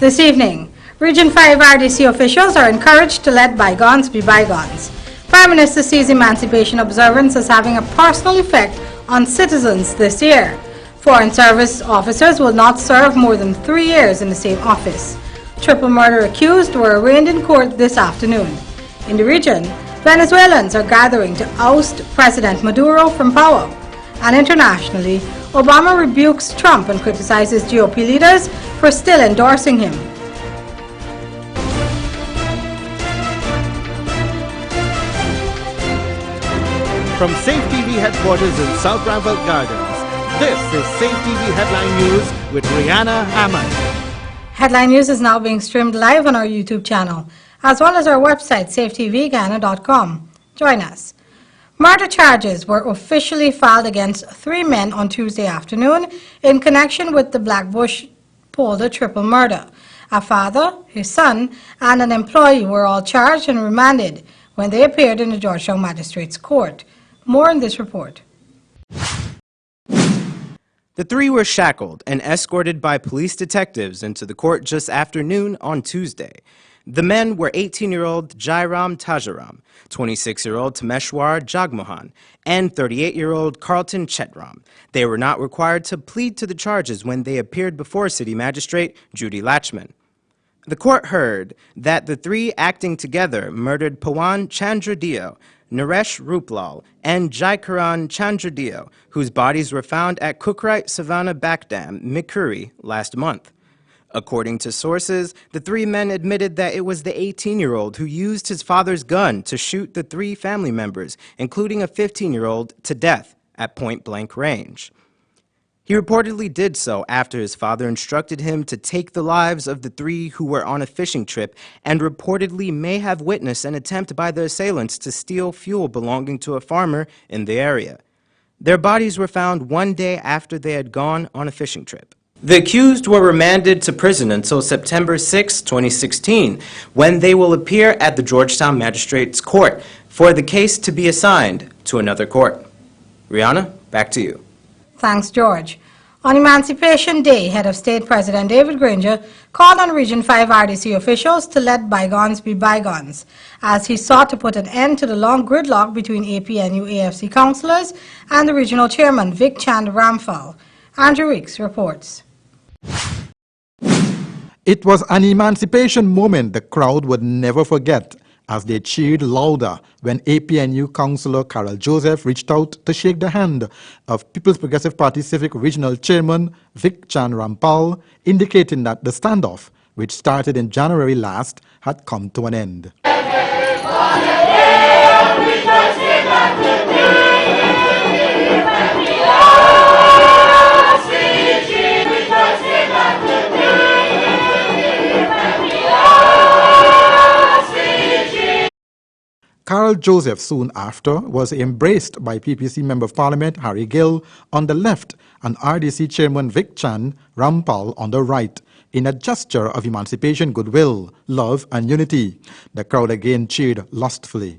This evening, Region 5 RDC officials are encouraged to let bygones be bygones. Prime Minister sees emancipation observance as having a personal effect on citizens this year. Foreign service officers will not serve more than 3 years in the same office. Triple murder accused were arraigned in court this afternoon. In the region, Venezuelans are gathering to oust President Maduro from power. And internationally, Obama rebukes Trump and criticizes GOP leaders for still endorsing him. From Safetv headquarters in South Ramsgate Gardens, this is Safetv Headline News with Rihanna Hammond. Headline News is now being streamed live on our YouTube channel, as well as our website, safetvghana.com. Join us. Murder charges were officially filed against 3 men on Tuesday afternoon in connection with the Blackbush Polder triple murder. A father, his son, and an employee were all charged and remanded when they appeared in the Georgetown Magistrates Court. More in this report. The 3 were shackled and escorted by police detectives into the court just after noon on Tuesday. The men were 18-year-old Jairam Tajaram, 26-year-old Tameshwar Jagmohan, and 38-year-old Carlton Chetram. They were not required to plead to the charges when they appeared before City Magistrate Judy Lachman. The court heard that the 3 acting together murdered Pawan Chandradeo, Naresh Ruplal, and Jaikaran Chandradeo, whose bodies were found at Cookright Savannah Backdam, Mikuri, last month. According to sources, the 3 men admitted that it was the 18-year-old who used his father's gun to shoot the 3 family members, including a 15-year-old, to death at point-blank range. He reportedly did so after his father instructed him to take the lives of the 3 who were on a fishing trip and reportedly may have witnessed an attempt by the assailants to steal fuel belonging to a farmer in the area. Their bodies were found 1 day after they had gone on a fishing trip. The accused were remanded to prison until September 6, 2016, when they will appear at the Georgetown Magistrates Court for the case to be assigned to another court. Rihanna, back to you. Thanks, George. On Emancipation Day, Head of State President David Granger called on Region 5 RDC officials to let bygones be bygones, as he sought to put an end to the long gridlock between APNU AFC councillors and the regional chairman, Vic Chand Ramphal. Andrew Weeks reports. It was an emancipation moment the crowd would never forget, as they cheered louder when APNU Councillor Carol Joseph reached out to shake the hand of People's Progressive Party Civic Regional Chairman Vic Chan Rampal, indicating that the standoff, which started in January last, had come to an end. Carol Joseph soon after was embraced by PPC Member of Parliament Harry Gill on the left and RDC Chairman Vic Chan Rampal on the right, in a gesture of emancipation, goodwill, love and unity. The crowd again cheered lustfully.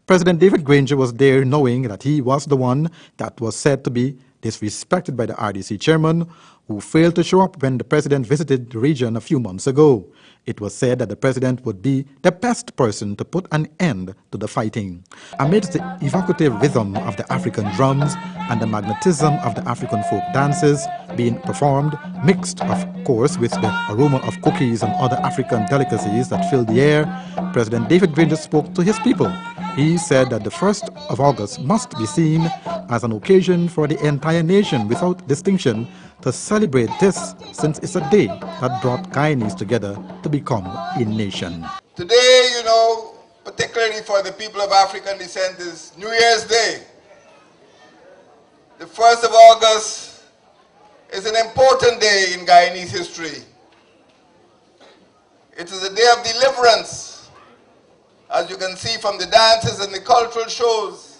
President David Granger was there, knowing that he was the one that was said to be disrespected by the RDC chairman, who failed to show up when the president visited the region a few months ago. It was said that the president would be the best person to put an end to the fighting. Amidst the evocative rhythm of the African drums and the magnetism of the African folk dances being performed, mixed, of course, with the aroma of cookies and other African delicacies that filled the air, President David Granger spoke to his people. He said that the 1st of August must be seen as an occasion for the entire nation without distinction to celebrate this, since it's a day that brought Guyanese together to become a nation. Today, you know, particularly for the people of African descent, is New Year's Day. The 1st of August is an important day in Guyanese history. It is a day of deliverance, as you can see from the dances and the cultural shows.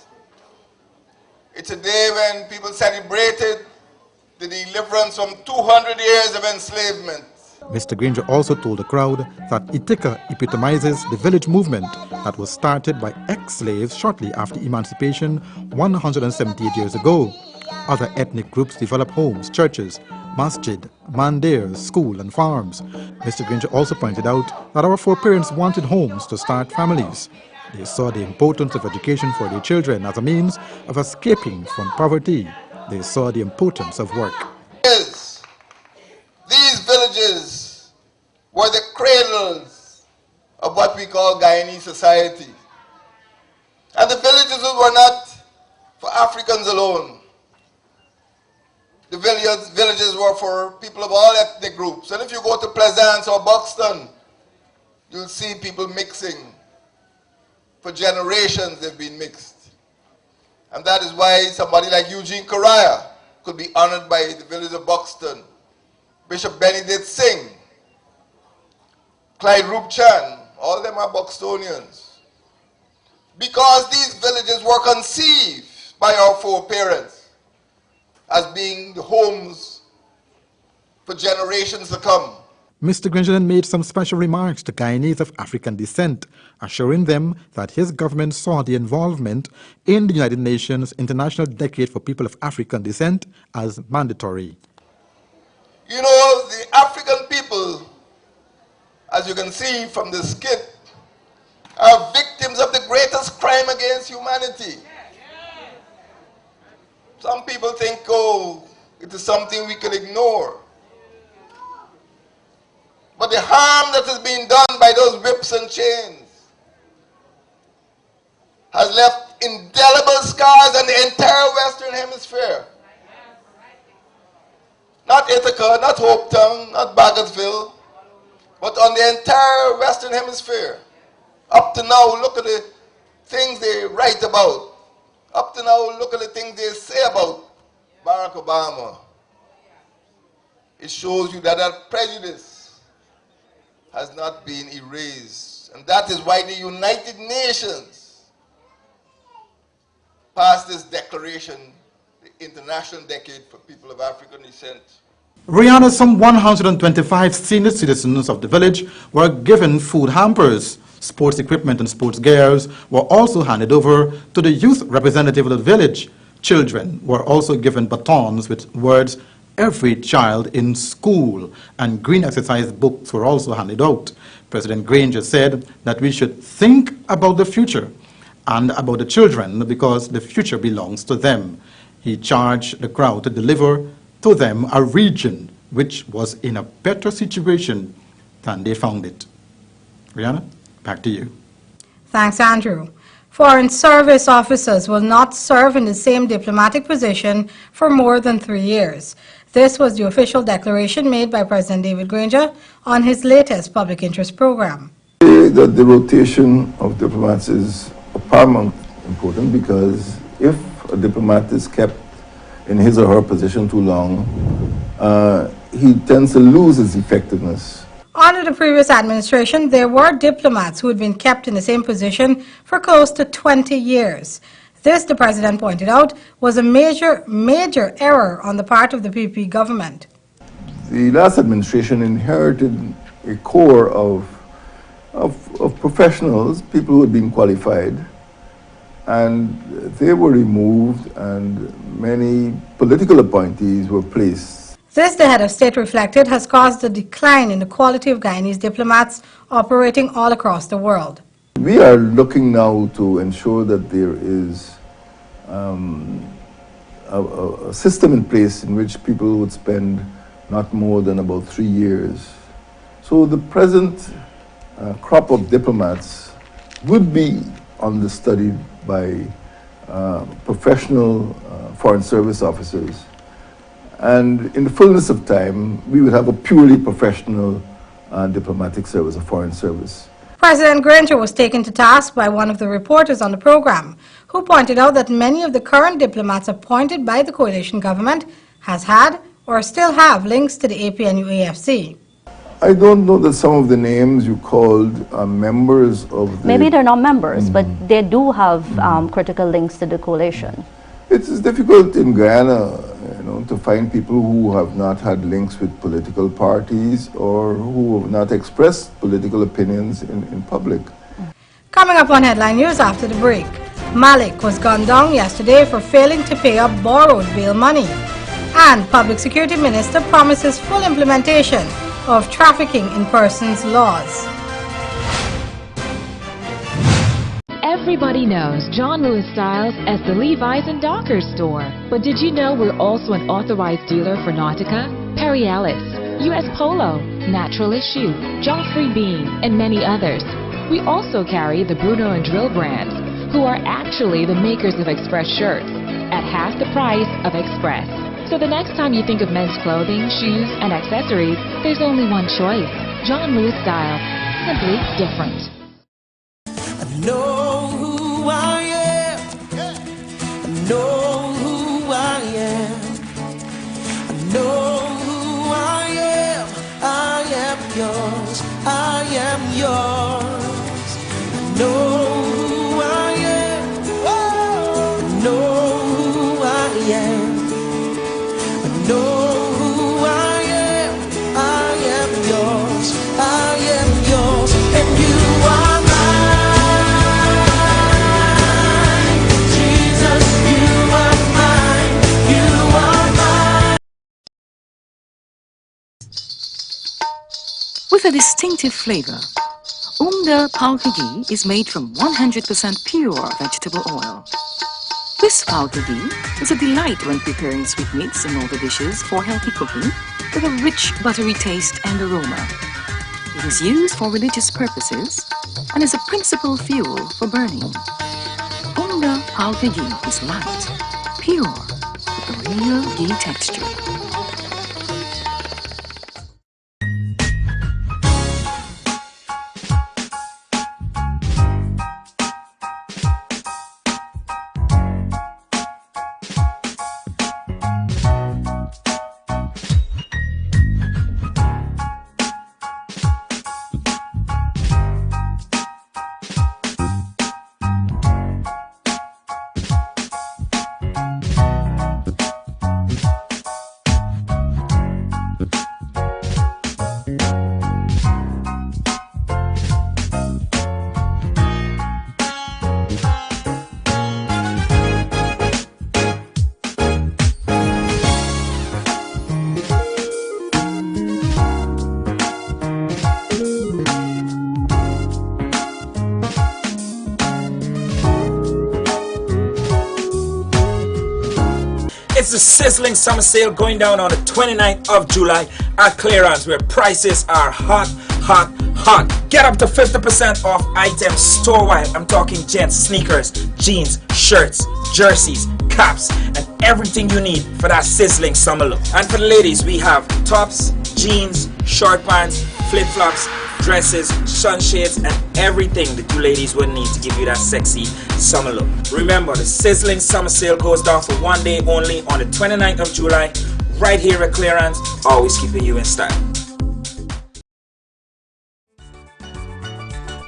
It's a day when people celebrated the deliverance from 200 years of enslavement. Mr. Granger also told the crowd that Itika epitomizes the village movement that was started by ex-slaves shortly after emancipation 178 years ago. Other ethnic groups developed homes, churches, masjid, mandirs, school and farms. Mr. Granger also pointed out that our foreparents wanted homes to start families. They saw the importance of education for their children as a means of escaping from poverty. They saw the importance of work. These villages were the cradles of what we call Guyanese society. And the villages were not for Africans alone. The villages were for people of all ethnic groups. And if you go to Pleasance or Buxton, you'll see people mixing. For generations they've been mixed. And that is why somebody like Eugene Correa could be honored by the village of Buxton. Bishop Benedict Singh, Clyde Rupchan, all of them are Buxtonians. Because these villages were conceived by our foreparents as being the homes for generations to come. Mr. Granger then made some special remarks to Guyanese of African descent, assuring them that his government saw the involvement in the United Nations International Decade for People of African Descent as mandatory. You know, the African people, as you can see from the skit, are victims of the greatest crime against humanity. Some people think, oh, it is something we can ignore. But the harm that has been done by those whips and chains has left indelible scars on the entire Western Hemisphere. Not Ithaca, not Hopetown, not Baggersville, but on the entire Western Hemisphere. Up to now, look at the things they write about. Up to now, look at the things they say about Barack Obama. It shows you that that prejudice has not been erased. And that is why the United Nations passed this declaration, the International Decade for People of African Descent. Rihanna, some 125 senior citizens of the village were given food hampers. Sports equipment and sports gears were also handed over to the youth representative of the village. Children were also given batons with words, "Every child in school," and green exercise books were also handed out. President Granger said that we should think about the future and about the children because the future belongs to them. He charged the crowd to deliver to them a region which was in a better situation than they found it. Rihanna, back to you. Thanks, Andrew. Foreign service officers will not serve in the same diplomatic position for more than 3 years. This was the official declaration made by President David Granger on his latest public interest program. That the rotation of diplomats is of paramount important because if a diplomat is kept in his or her position too long, he tends to lose his effectiveness. Under the previous administration, there were diplomats who had been kept in the same position for close to 20 years. This, the president pointed out, was a major error on the part of the PP government. The last administration inherited a core of professionals, people who had been qualified, and they were removed and many political appointees were placed. This, the head of state reflected, has caused a decline in the quality of Guyanese diplomats operating all across the world. We are looking now to ensure that there is a system in place in which people would spend not more than about 3 years. So the present crop of diplomats would be understudied by professional foreign service officers. And in the fullness of time, we would have a purely professional diplomatic service, a foreign service. President Granger was taken to task by one of the reporters on the program, who pointed out that many of the current diplomats appointed by the coalition government has had or still have links to the APNU-AFC. I don't know that some of the names you called are members of the... Maybe they're not members, but they do have critical links to the coalition. It's difficult in Guyana, to find people who have not had links with political parties or who have not expressed political opinions in public. Coming up on Headline News after the break, Malik was gunned down yesterday for failing to pay up borrowed bail money. And Public Security Minister promises full implementation of trafficking in persons laws. Everybody knows John Lewis Styles as the Levi's and Dockers store. But did you know we're also an authorized dealer for Nautica, Perry Ellis, US Polo, Natural Issue, Joffrey Bean, and many others. We also carry the Bruno and Drill brands, who are actually the makers of Express shirts, at half the price of Express. So the next time you think of men's clothing, shoes, and accessories, there's only one choice. John Lewis Styles. Simply different. Know who I am. I know who I am. I know who I am. I am yours. I am yours. I know who I am. Oh, I know who I am. I know who I am. I am yours. I am yours. And you are mine. With a distinctive flavor, Umda Palka ghee is made from 100% pure vegetable oil. This Palka ghee is a delight when preparing sweetmeats and other dishes for healthy cooking with a rich buttery taste and aroma. It is used for religious purposes and is a principal fuel for burning. Umda Palka ghee is light, pure, with a real ghee texture. It's the sizzling summer sale going down on the 29th of July at Clearance, where prices are hot, hot, hot. Get up to 50% off items store-wide. I'm talking gents, sneakers, jeans, shirts, jerseys, caps, and everything you need for that sizzling summer look. And for the ladies, we have tops, jeans, short pants, flip-flops, dresses, sunshades, and everything that you ladies would need to give you that sexy summer look. Remember, the sizzling summer sale goes down for one day only on the 29th of July, right here at Clearance, always keeping you in style.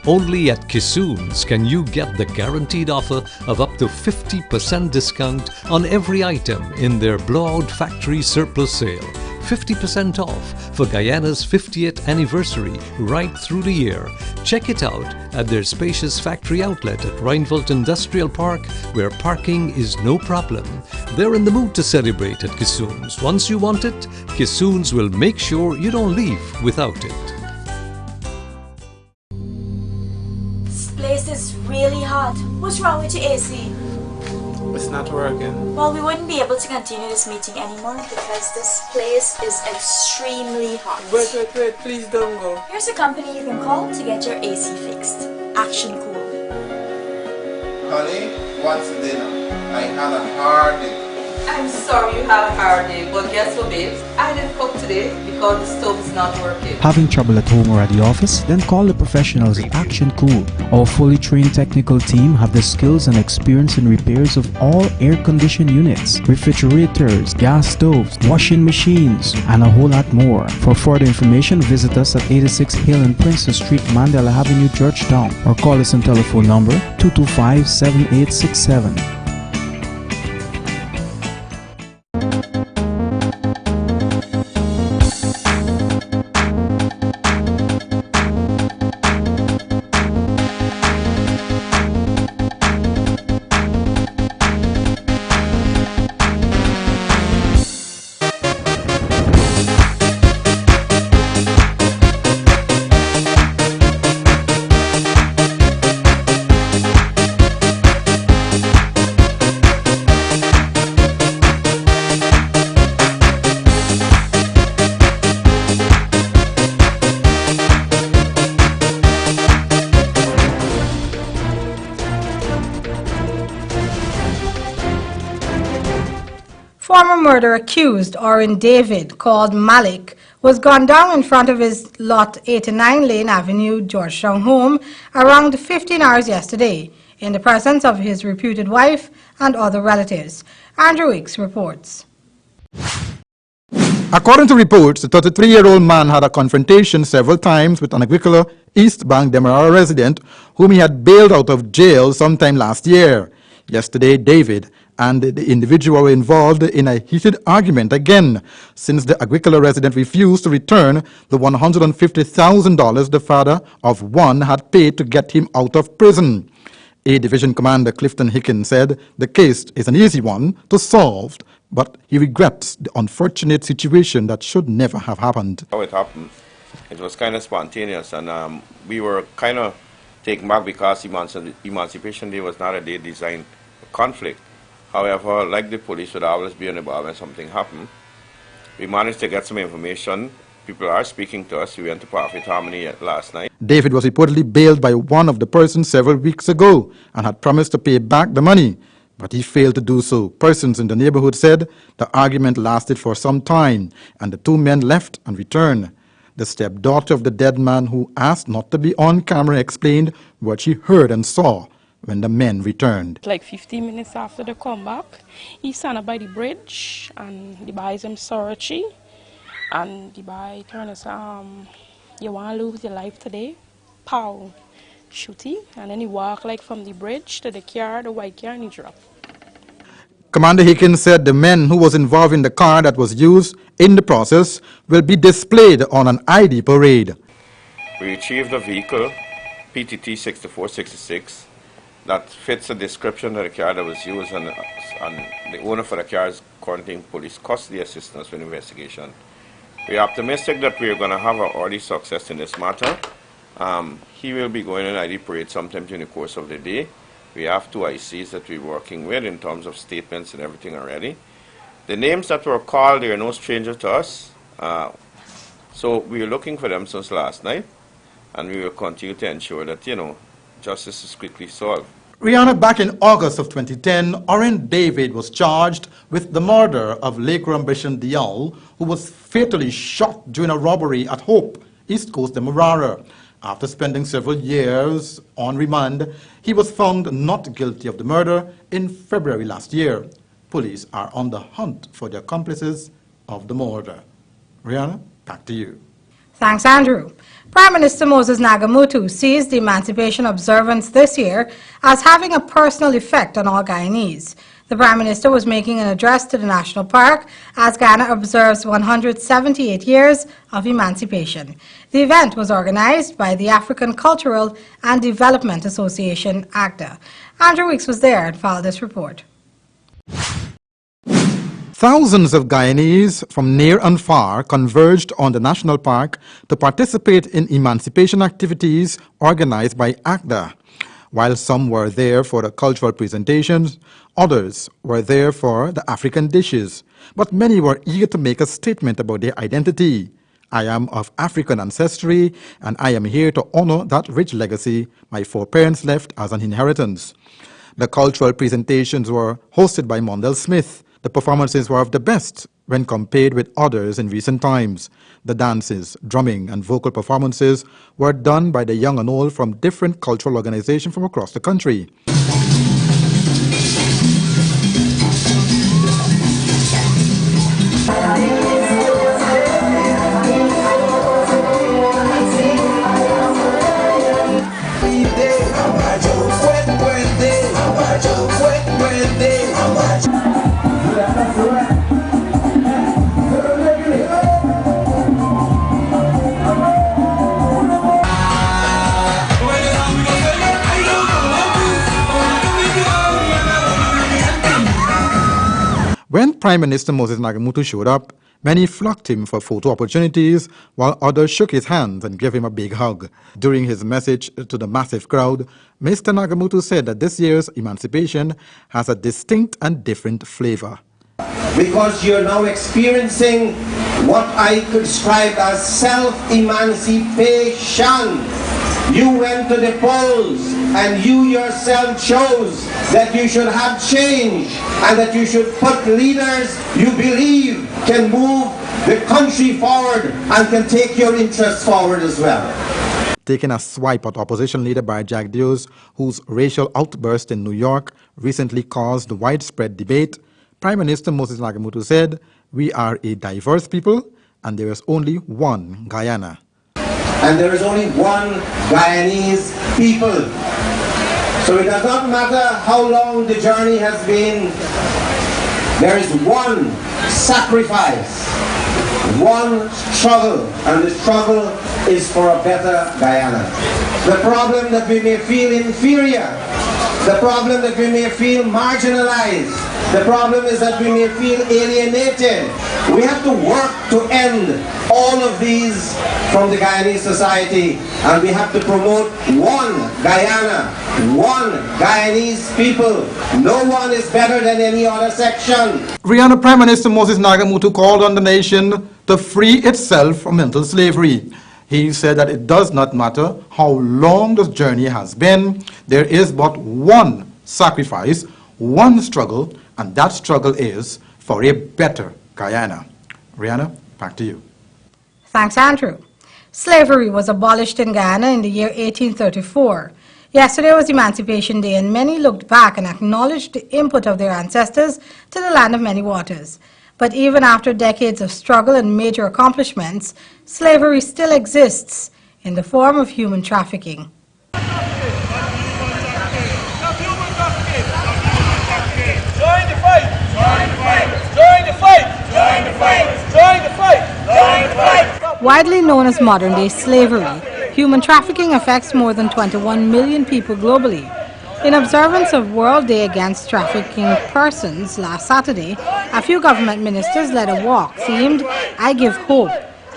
Only at Kissoon's can you get the guaranteed offer of up to 50% discount on every item in their blowout factory surplus sale. 50% off for Guyana's 50th anniversary right through the year. Check it out at their spacious factory outlet at Reinfeldt Industrial Park, where parking is no problem. They're in the mood to celebrate at Kissoon's. Once you want it, Kissoon's will make sure you don't leave without it. This place is really hot. What's wrong with your AC? It's not working. Well, we wouldn't be able to continue this meeting anymore because this place is extremely hot. Wait, please don't go. Here's a company you can call to get your AC fixed. Action Cool. Honey, what's dinner? I had a hard day. I'm sorry you had a hard day, but guess what, babes? I didn't cook today because the stove is not working. Having trouble at home or at the office? Then call the professionals at Action Cool. Our fully trained technical team have the skills and experience in repairs of all air-conditioned units, refrigerators, gas stoves, washing machines, and a whole lot more. For further information, visit us at 86 Hill and Princess Street, Mandela Avenue, Georgetown, or call us on telephone number 225-7867. former murder accused, Orin David, called Malik, was gunned down in front of his lot 89 Lane Avenue, Georgetown home around 15 hours yesterday, in the presence of his reputed wife and other relatives. Andrew Weeks reports. According to reports, the 33-year-old man had a confrontation several times with an Agricola East Bank Demerara resident whom he had bailed out of jail sometime last year. Yesterday, David and the individual were involved in a heated argument again, since the Agricola resident refused to return the $150,000 the father of one had paid to get him out of prison. A Division Commander Clifton Hickens said the case is an easy one to solve, but he regrets the unfortunate situation that should never have happened. How it happened, it was kind of spontaneous, and we were kind of taken back because Emancipation Day was not a day designed for conflict. However, like the police would always be on the ball when something happened, we managed to get some information. People are speaking to us. We went to Profit Harmony last night. David was reportedly bailed by one of the persons several weeks ago and had promised to pay back the money, but he failed to do so. Persons in the neighborhood said the argument lasted for some time and the two men left and returned. The stepdaughter of the dead man, who asked not to be on camera, explained what she heard and saw when the men returned. Like 15 minutes after they come back, he stand up by the bridge and the boy him sorry, and the boy turned and said, you want to lose your life today? Pow, shooting, and then he walked like from the bridge to the car, the white car, and he dropped. Commander Hickens said the men who was involved in the car that was used in the process will be displayed on an ID parade. We retrieved a vehicle, PTT 6466, that fits the description of the car that was used, and the owner for the car is currently in police custody assistance for investigation. We are optimistic that we are going to have an early success in this matter. He will be going on ID parade sometime during the course of the day. We have two ICs that we're working with in terms of statements and everything already. The names that were called, they are no stranger to us. So we are looking for them since last night, and we will continue to ensure that, justice is quickly solved. Rihanna, back in August of 2010, Orin David was charged with the murder of Lakeram Bishon Dial, who was fatally shot during a robbery at Hope, East Coast Demerara. After spending several years on remand, he was found not guilty of the murder in February last year. Police are on the hunt for the accomplices of the murder. Rihanna, back to you. Thanks, Andrew. Prime Minister Moses Nagamutu sees the Emancipation observance this year as having a personal effect on all Guyanese. The Prime Minister was making an address to the National Park as Ghana observes 178 years of emancipation. The event was organized by the African Cultural and Development Association, ACDA. Andrew Weeks was there and filed this report. Thousands of Guyanese from near and far converged on the national park to participate in emancipation activities organized by ACDA. While some were there for the cultural presentations, others were there for the African dishes. But many were eager to make a statement about their identity. I am of African ancestry, and I am here to honor that rich legacy my foreparents left as an inheritance. The cultural presentations were hosted by Mondell Smith. The performances were of the best when compared with others in recent times. The dances, drumming, and vocal performances were done by the young and old from different cultural organizations from across the country. When Prime Minister Moses Nagamutu showed up, many flocked him for photo opportunities, while others shook his hands and gave him a big hug. During his message to the massive crowd, Mr. Nagamutu said that this year's emancipation has a distinct and different flavor. Because you're now experiencing what I could describe as self-emancipation. You went to the polls and you yourself chose that you should have change and that you should put leaders you believe can move the country forward and can take your interests forward as well. Taking a swipe at opposition leader Barry Jagdeos, whose racial outburst in New York recently caused widespread debate, Prime Minister Moses Nagamutu said, "We are a diverse people and there is only one Guyana." And there is only one Guyanese people. So it does not matter how long the journey has been, there is one sacrifice, one struggle, and the struggle is for a better Guyana. The problem that we may feel inferior, the problem that we may feel marginalized, the problem is that we may feel alienated. We have to work to end all of these from the Guyanese society, and we have to promote one Guyana, one Guyanese people. No one is better than any other section. Rihanna Prime Minister Moses Nagamutu called on the nation to free itself from mental slavery. He said that it does not matter how long the journey has been, there is but one sacrifice, one struggle, and that struggle is for a better Guyana. Rihanna, back to you. Thanks, Andrew. Slavery was abolished in Guyana in the year 1834. Yesterday was Emancipation Day, and many looked back and acknowledged the input of their ancestors to the land of many waters. But even after decades of struggle and major accomplishments, slavery still exists in the form of human trafficking. Join the fight! Join the fight! Join the fight! Join the fight! Join the fight! Join the fight! Widely known as modern-day slavery, human trafficking affects more than 21 million people globally. In observance of World Day Against Trafficking Persons last Saturday, a few government ministers led a walk themed "I Give Hope"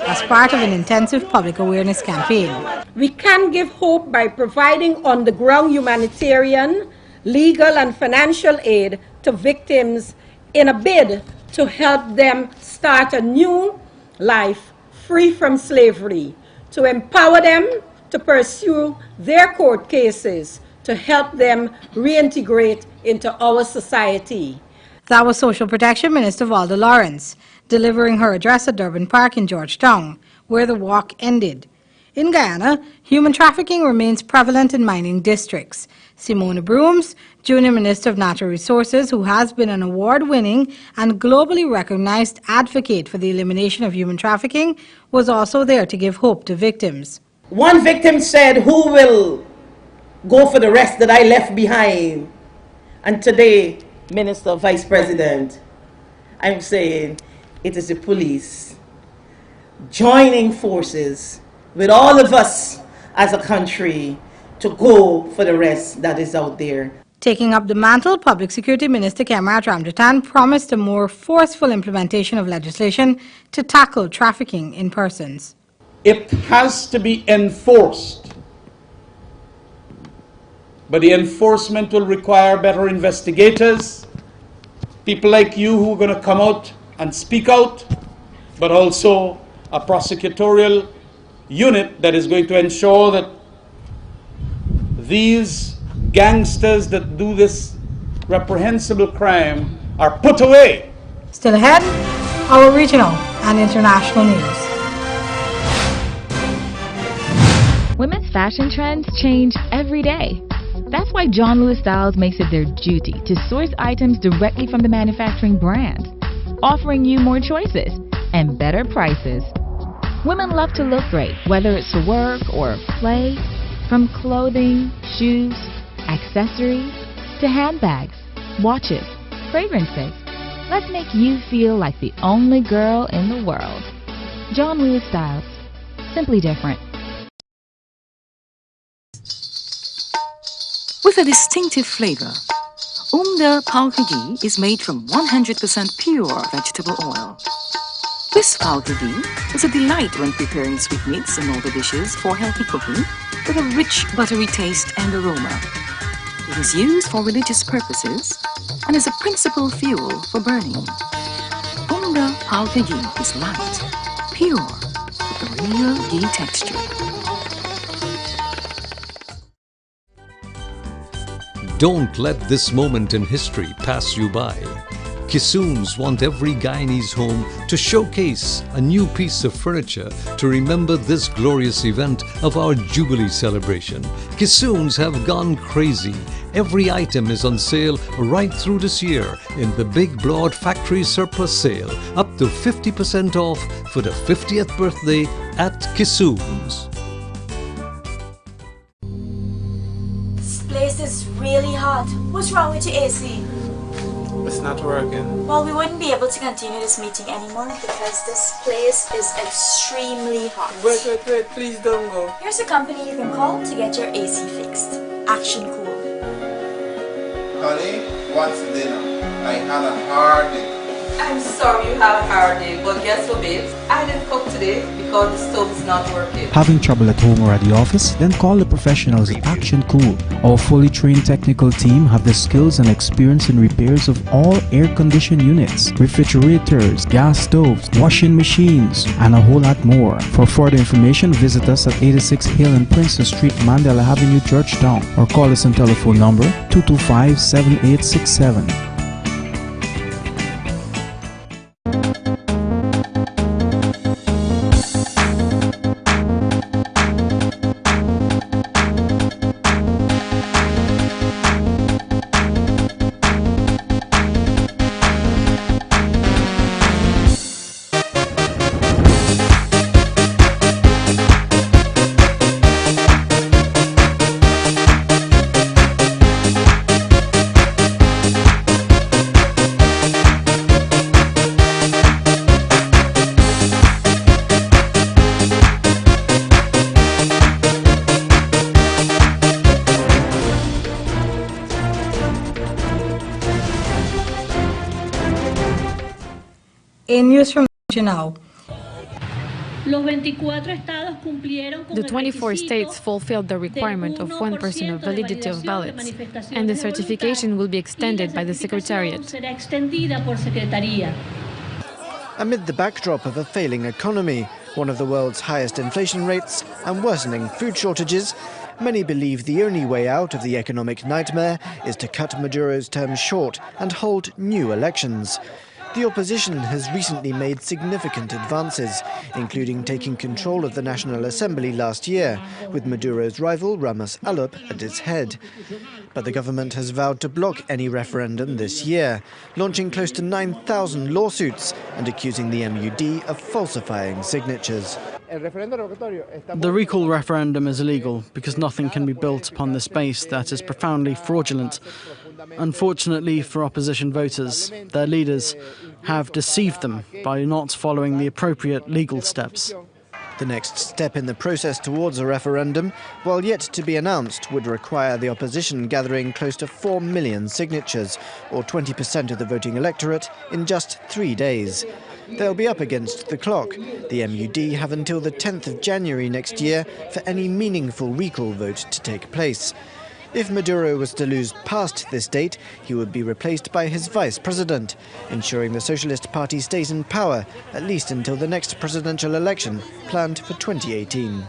as part of an intensive public awareness campaign. We can give hope by providing on-the-ground humanitarian, legal and financial aid to victims in a bid to help them start a new life free from slavery, to empower them to pursue their court cases, to help them reintegrate into our society. That was Social Protection Minister Valda Lawrence, delivering her address at Durban Park in Georgetown, where the walk ended. In Guyana, human trafficking remains prevalent in mining districts. Simona Brooms, Junior Minister of Natural Resources, who has been an award-winning and globally recognized advocate for the elimination of human trafficking, was also there to give hope to victims. One victim said, "Who will go for the rest that I left behind?" And today, Minister, Vice President, I'm saying it is the police joining forces with all of us as a country to go for the rest that is out there. Taking up the mantle, Public Security Minister Kemarat Ramjatan promised a more forceful implementation of legislation to tackle trafficking in persons. It has to be enforced, but the enforcement will require better investigators, people like you who are going to come out and speak out, but also a prosecutorial unit that is going to ensure that these gangsters that do this reprehensible crime are put away. Still ahead, our regional and international news. Women's fashion trends change every day. That's why John Lewis Styles makes it their duty to source items directly from the manufacturing brand, offering you more choices and better prices. Women love to look great, whether it's for work or play. From clothing, shoes, accessories, to handbags, watches, fragrances. Let's make you feel like the only girl in the world. John Lewis Styles. Simply different. With a distinctive flavor, Umda Palka ghee is made from 100% pure vegetable oil. This Palka ghee is a delight when preparing sweetmeats and all the dishes for healthy cooking with a rich buttery taste and aroma. It is used for religious purposes and is a principal fuel for burning. Umda Palka ghee is light, pure, with a real ghee texture. Don't let this moment in history pass you by. Kissoons want every Guyanese home to showcase a new piece of furniture to remember this glorious event of our Jubilee celebration. Kissoons have gone crazy. Every item is on sale right through this year in the Big Broad Factory Surplus Sale, up to 50% off for the 50th birthday at Kissoons. This place is really hot. What's wrong with your AC? It's not working. Well, we wouldn't be able to continue this meeting anymore because this place is extremely hot. Wait, please don't go. Here's a company you can call to get your AC fixed. Action Cool. Honey, what's dinner? I had a hard day. I'm sorry you had a hard day, but guess what, babes? I didn't cook today because the stove is not working. Having trouble at home or at the office? Then call the professionals at Action Cool. Our fully trained technical team have the skills and experience in repairs of all air-conditioned units, refrigerators, gas stoves, washing machines, and a whole lot more. For further information, visit us at 86 Hill and Princeton Street, Mandela Avenue, Georgetown, or call us on telephone number 225-7867. In news from now. The 24 states fulfilled the requirement of 1% of validity of ballots, and the certification will be extended by the Secretariat. Amid the backdrop of a failing economy, one of the world's highest inflation rates, and worsening food shortages, many believe the only way out of the economic nightmare is to cut Maduro's term short and hold new elections. The opposition has recently made significant advances, including taking control of the National Assembly last year, with Maduro's rival Ramos Alup at its head. But the government has vowed to block any referendum this year, launching close to 9,000 lawsuits and accusing the MUD of falsifying signatures. The recall referendum is illegal because nothing can be built upon the space that is profoundly fraudulent. Unfortunately for opposition voters, their leaders have deceived them by not following the appropriate legal steps. The next step in the process towards a referendum, while yet to be announced, would require the opposition gathering close to 4 million signatures, or 20% of the voting electorate, in just 3 days. They'll be up against the clock. The MUD have until the 10th of January next year for any meaningful recall vote to take place. If Maduro was to lose past this date, he would be replaced by his vice president, ensuring the Socialist Party stays in power, at least until the next presidential election, planned for 2018.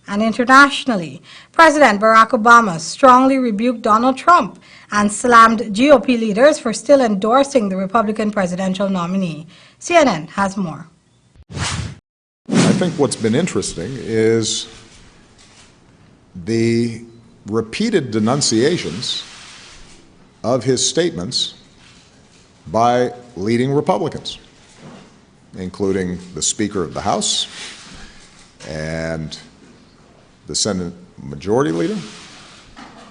And internationally, President Barack Obama strongly rebuked Donald Trump and slammed GOP leaders for still endorsing the Republican presidential nominee. CNN has more. I think what's been interesting is the repeated denunciations of his statements by leading Republicans, including the Speaker of the House and the Senate Majority Leader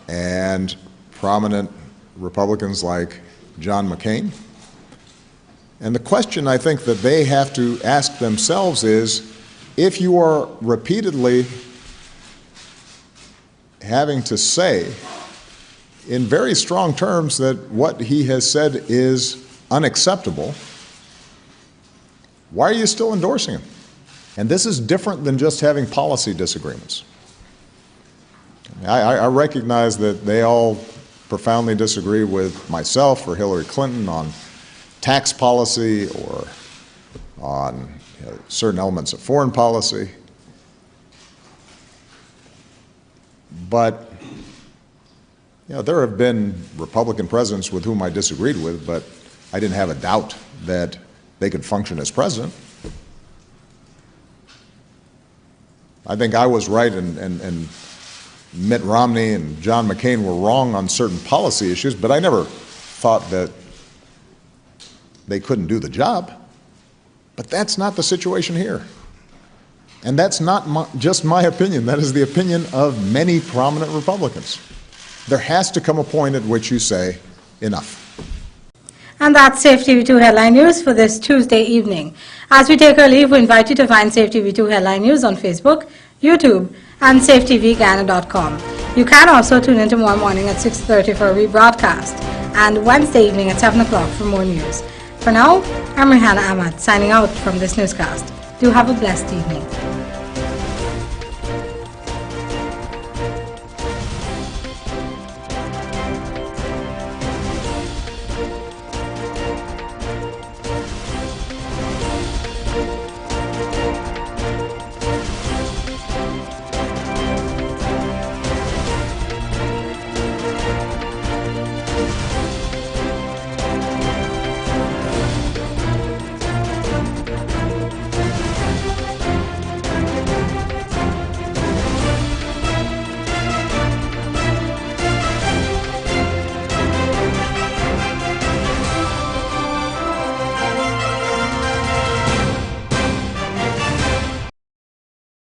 and prominent Republicans like John McCain. And the question I think that they have to ask themselves is, if you are repeatedly having to say in very strong terms that what he has said is unacceptable, why are you still endorsing him? And this is different than just having policy disagreements. I recognize that they all profoundly disagree with myself or Hillary Clinton on tax policy or on certain elements of foreign policy. But You know, there have been Republican presidents with whom I disagreed with, but I didn't have a doubt that they could function as president. I think I was right and Mitt Romney and John McCain were wrong on certain policy issues, but I never thought that they couldn't do the job. But that's not the situation here. And that's not just my opinion. That is the opinion of many prominent Republicans. There has to come a point at which you say, enough. And that's Safetv 2 Headline News for this Tuesday evening. As we take our leave, we invite you to find Safetv 2 Headline News on Facebook, YouTube, and safetvghana.com. You can also tune in tomorrow morning at 6:30 for a rebroadcast, and Wednesday evening at 7 o'clock for more news. For now, I'm Rihanna Ahmad signing out from this newscast. Do have a blessed evening.